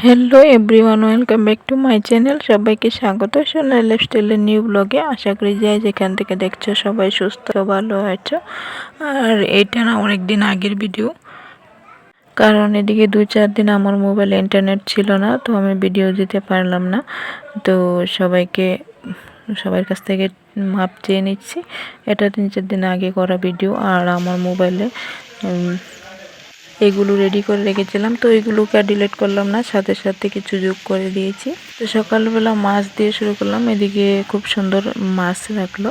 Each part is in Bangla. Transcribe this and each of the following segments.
Hello everyone, welcome back to my channel. সবাইকে স্বাগত সোনালী লাইফস্টাইলের নিউ ব্লগে। আশা করি যেখান থেকে দেখছো সবাই সুস্থ ভালো আছো। আর এটা না অনেক দিন আগের ভিডিও, কারণ এদিকে 2-4 দিন আমার মোবাইলে ইন্টারনেট ছিল না, তো আমি ভিডিও দিতে পারলাম না। তো সবার কাছ থেকে মাপ চেয়ে নিচ্ছি। এটা 3-4 দিন আগে করা ভিডিও। আর আমার মোবাইলে এগুলো রেডি করে রেখেছিলাম, তো এগুলোকে ডিলিট করলাম না, সাথে সাথে কিছু যোগ করে দিয়েছি। তো সকালবেলা মাছ দিয়ে শুরু করলাম। এদিকে খুব সুন্দর মাছ রাখলো,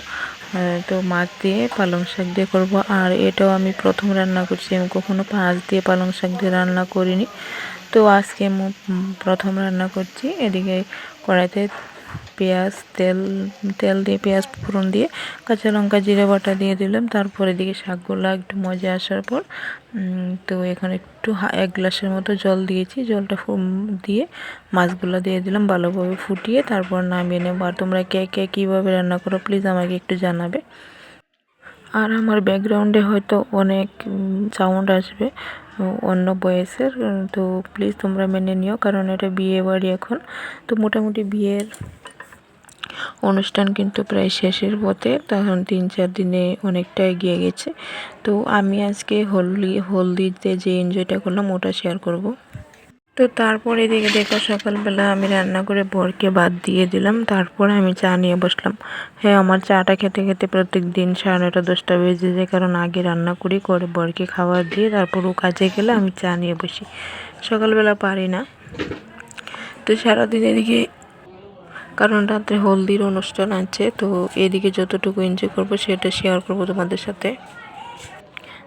তো মাছ দিয়ে পালং শাক দিয়ে করবো। আর এটাও আমি প্রথম রান্না করছি, আমি কখনো মাছ দিয়ে পালং শাক দিয়ে রান্না করিনি, তো আজকে আমি প্রথম রান্না করছি। এদিকে কড়াইতে পেঁয়াজ তেল দিয়ে পেঁয়াজ ফোড়ন দিয়ে কাঁচা লঙ্কা জিরে বাটা দিয়ে দিলাম। তারপর এদিকে শাকগুলো একটু মজে আসার পর তো এখানে একটু 1 গ্লাসের মতো জল দিয়েছি। জলটা দিয়ে মাছগুলো দিয়ে দিলাম, ভালোভাবে ফুটিয়ে তারপর নামিয়ে নেব। আর তোমরা কে কে কীভাবে রান্না করো প্লিজ আমাকে একটু জানাবে। আর আমার ব্যাকগ্রাউন্ডে হয়তো অনেক সাউন্ড আসবে অন্য বয়েসের, তো প্লিজ তোমরা মেনে নিও, কারণ এটা বিয়ে বাড়ি এখন। তো মোটামুটি বিয়ের অনুষ্ঠান কিন্তু প্রায় শেষের পথে, তখন 3-4 দিনে অনেকটা এগিয়ে গেছে। তো আমি আজকে হলদিতে যে এনজয়টা করলাম ওটা শেয়ার করব। তো তারপর এদিকে দেখো সকালবেলা আমি রান্না করে বরকে ভাত দিয়ে দিলাম, তারপর আমি চা নিয়ে বসলাম। হ্যাঁ, আমার চাটা খেতে খেতে প্রত্যেক দিন 9:30-10টা বেজে যায়, কারণ আগে রান্না করি, করে বরকে খাবার দিয়ে তারপর ও কাজে গেলে আমি চা নিয়ে বসি। সকালবেলা পারি না। তো সারাদিন এদিকে, কারণ রাত্রে হলদির অনুষ্ঠান আছে, তো এদিকে যতটুকু এনজয় করবো সেটা শেয়ার করবো তোমাদের সাথে।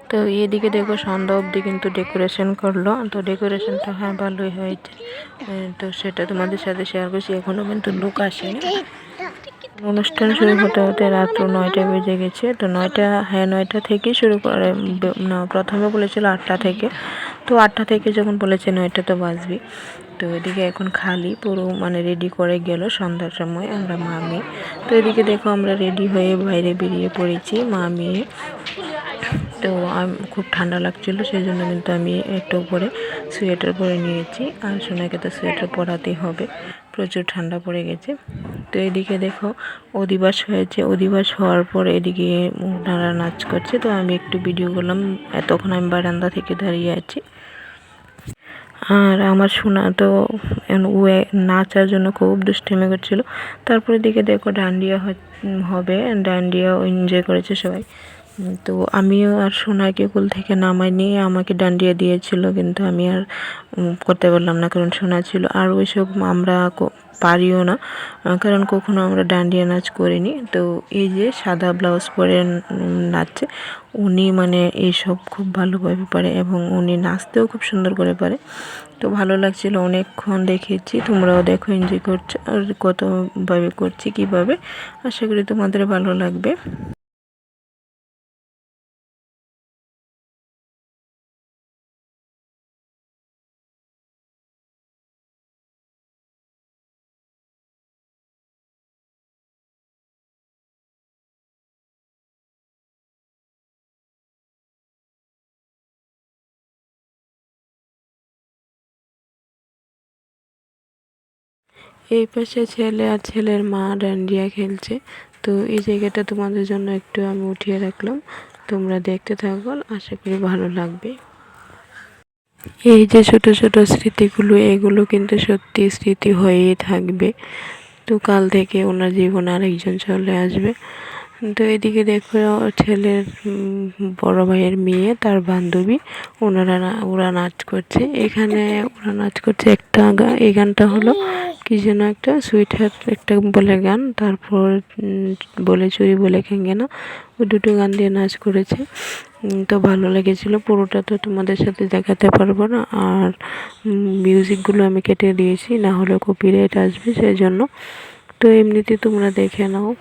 তো এদিকে দেখো সন্ধ্যা অবধি কিন্তু ডেকোরেশন করলো, তো ডেকোরেশনটা হ্যাঁ ভালোই হয়েছে, তো সেটা তোমাদের সাথে শেয়ার করছি। এখনও কিন্তু লোক আসেনি। অনুষ্ঠান শুরু হতে হতে রাত্র 9টা বেজে গেছে। তো 9টা থেকেই শুরু করে না, প্রথমে বলেছিল 8টা থেকে, তো 8টা থেকে যখন বলেছে 9টা তো বাজবে। তো এদিকে এখন খালি পুরো রেডি করে গেল সন্ধ্যার সময় আমরা মা মেয়ে। তো এদিকে দেখো আমরা রেডি হয়ে বাইরে বেরিয়ে পড়েছি মা মেয়ে। তো খুব ঠান্ডা লাগছিল, সেই জন্য কিন্তু আমি একটু পরে সোয়েটার পরে নিয়েছি। আর সোনাকে তো সোয়েটার পরাতেই হবে, প্রচুর ঠান্ডা পড়ে গেছে। তো এদিকে দেখো অধিবাস হয়েছে, অধিবাস হওয়ার পর এদিকে ওনারা নাচ করছে, তো আমি একটু ভিডিও করলাম। তখন আমি বারান্দা থেকে দাঁড়িয়ে আছি। আর আমার সোনা তো ও নাচার জন্য খুব দুষ্টামি করছিল। তারপরে দিকে দেখো ডান্ডিয়া হবে, ডান্ডিয়াও এনজয় করেছে সবাই। তো আমিও আর সোনাকে কোল থেকে নামাই নিয়ে আমাকে ডান্ডিয়া দিয়েছিল, কিন্তু আমি আর করতে পারলাম না, কারণ সোনা ছিল। আর ওইসব আমরা পারিও না, কারণ কখনো আমরা ডান্ডিয়া নাচ করিনি। তো এই যে সাদা ব্লাউজ পরে নাচছে উনি, এইসব খুব ভালোভাবে পারে এবং উনি নাচতেও খুব সুন্দর করে পারে। তো ভালো লাগছিল, অনেকক্ষণ দেখেছি। তোমরাও দেখো এনজয় করছো আর কতভাবে করছি কীভাবে। আশা করি তোমাদের ভালো লাগবে। এই পাশে ছেলে আর ছেলের মা ডান্ডিয়া খেলছে। তো এই জায়গাটা তোমাদের জন্য একটু আমি উঠিয়ে রাখলাম, তোমরা দেখতে থাকো, আশা করি ভালো লাগবে। এই যে ছোট ছোট স্মৃতিগুলো, এগুলো কিন্তু সত্যি স্মৃতি হয়েই থাকবে। তো কাল থেকে ওনার জীবনে আরেকজন চলে আসবে। তো এদিকে দেখো ছেলের বড় ভাইয়ের মেয়ে তার বান্ধবী, ওরা নাচ করছে এখানে। ওরা নাচ করছে একটা এই গানটা হলো কি যেন একটা সুইট হার্ট একটা বলে গান, তারপর বলে চুরি বলে না, ওই দুটো গান দিয়ে নাচ করেছে। তো ভালো লেগেছিলো। পুরোটা তো তোমাদের সাথে দেখাতে পারবো না, আর মিউজিকগুলো আমি কেটে দিয়েছি, না হলে কপিরাইট আসবে, সেই জন্য। তো এমনিতে তোমরা দেখে নাও।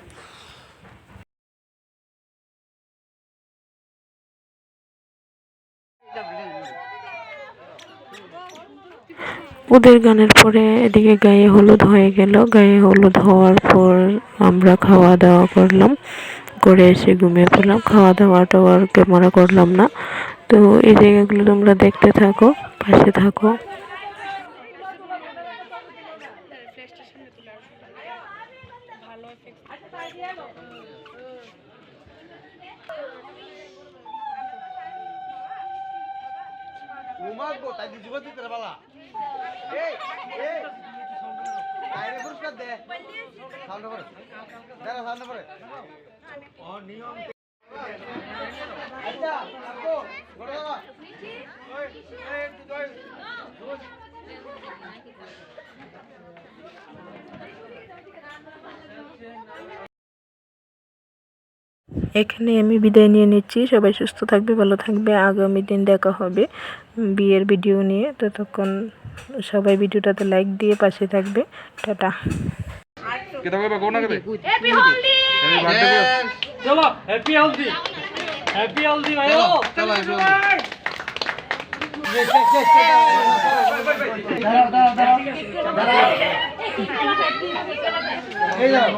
ওদের গানের পরে এদিকে গায়ে হলুদ হয়ে গেল। গায়ে হলুদ হওয়ার পর আমরা খাওয়া দাওয়া করলাম, করে এসে ঘুমিয়ে পড়লাম। খাওয়া দাওয়াটা আর ক্যামেরা করলাম না। তো এই জায়গাগুলো তোমরা দেখতে থাকো, পাশে থাকো। ঘুমাবো তাই জীবন দিতে পালা এই এই বাইরে পুরস্কার দে সামনে করে দাঁড়া সামনে করে ও নিয়ম আচ্ছা আপু বড় বাবা ওই এই তুই এখানে আমি বিদায় নিয়ে নিচ্ছি। সবাই সুস্থ থাকবে, ভালো থাকবে। আগামী দিন দেখা হবে বিয়ের ভিডিও নিয়ে। ততক্ষণ সবাই ভিডিওটাতে লাইক দিয়ে পাশে থাকবে। টাটা। चलो हैप्पी हल्दी भाई এই যাও